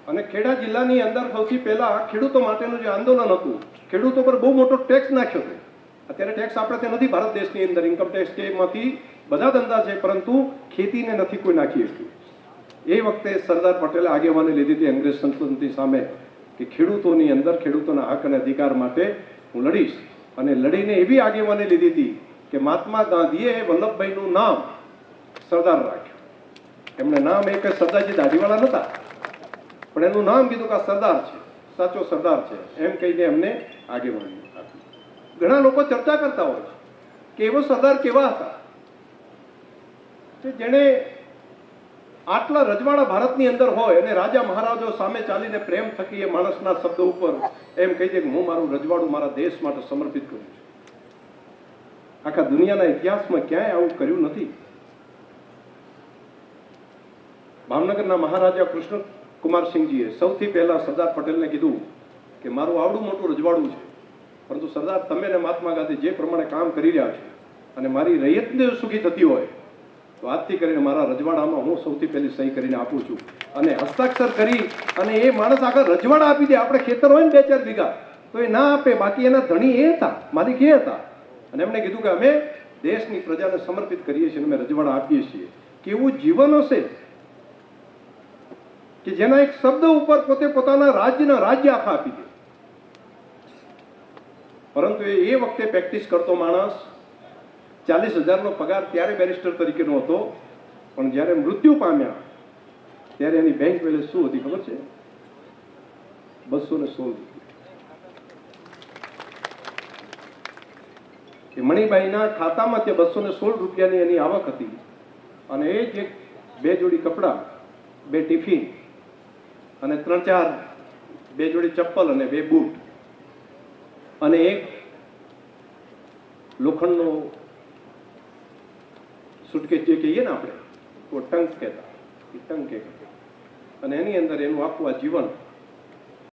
અને ખેડા જિલ્લાની અંદર સૌથી પહેલા ખેડૂતો માટેનું જે આંદોલન હતું, ખેડૂતો પર બહુ મોટો ટેક્સ નાખ્યો હતો. અત્યારે ટેક્સ આપણે ત્યાં નથી ભારત દેશની અંદર, ઇન્કમ ટેક્સ કે એમાંથી બધા ધંધા છે, પરંતુ ખેતીને નથી કોઈ નાખી શક્યું. એ વખતે સરદાર પટેલે આગેવાની લીધી હતી અંગ્રેજ સંસ્કૃતિ સામે કે ખેડૂતોની અંદર ખેડૂતોના હક અને અધિકાર માટે હું લડીશ. અને લડીને એવી આગેવાની લીધી હતી કે મહાત્મા ગાંધીએ વલ્લભભાઈનું નામ સરદાર રાખ્યું. એમણે નામ એક સરદારજી દાઢીવાળા નહોતા, પણ એનું નામ કીધું કે આ સરદાર છે, સાચો સરદાર છે, એમ કહીને એમને આગેવાની આપી. ઘણા લોકો ચર્ચા કરતા હોય છે કે એવો સરદાર કેવા હતા કે જેણે આટલા રજવાડા ભારતની અંદર હોય અને રાજા મહારાજો સામે ચાલીને પ્રેમ થકી એ માણસના શબ્દ ઉપર એમ કહી દે કે હું મારું રજવાડું મારા દેશ માટે સમર્પિત કરું છું. આખા દુનિયાના ઇતિહાસમાં ક્યાંય આવું કર્યું નથી. ભાવનગરના મહારાજા કૃષ્ણ કુમારસિંહજીએ સૌથી પહેલા સરદાર પટેલને કીધું કે મારું આવડું મોટું રજવાડું છે, પરંતુ સરદાર તમે ને મહાત્મા ગાંધી જે પ્રમાણે કામ કરી રહ્યા છે અને મારી રૈયતને સુખી થતી હોય તો આજથી કરીને મારા રજવાડામાં હું સૌથી પહેલી સહી કરીને આપું છું. અને હસ્તાક્ષર કરી અને એ માણસ આગળ રજવાડા આપી દે. આપણે ખેતર હોય ને 2-4 વીઘા તો એ ના આપે, બાકી એના ધણી એ હતા, માલિક એ હતા. અને એમણે કીધું કે અમે દેશની પ્રજાને સમર્પિત કરીએ છીએ, અમે રજવાડા આપીએ છીએ. કેવું જીવન હશે કે જેના એક શબ્દ ઉપર પોતે પોતાના રાજ્ય આખા આપી દે. પરંતુ એ વખતે પ્રેક્ટિસ કરતો માણસ 40,000નો પગાર ત્યારે બેરિસ્ટર તરીકેનો હતો, પણ જ્યારે મૃત્યુ પામ્યા ત્યારે એની બેંક બેલેન્સ શું હતી ખબર છે? 216 રૂપિયા. એ મણિબાઈના ખાતામાં તે 216 રૂપિયાની એની આવક હતી. અને એ જ 2 જોડી કપડાં, 2 ટિફિન અને 3-4 2 જોડી ચપ્પલ અને 2 બૂટ અને એક લોખંડનો સુટકેસ જે કહીએ ને આપણે, તો ટંક કહેતા, એ ટંક કહેતા. અને એની અંદર એનું આખું આ જીવન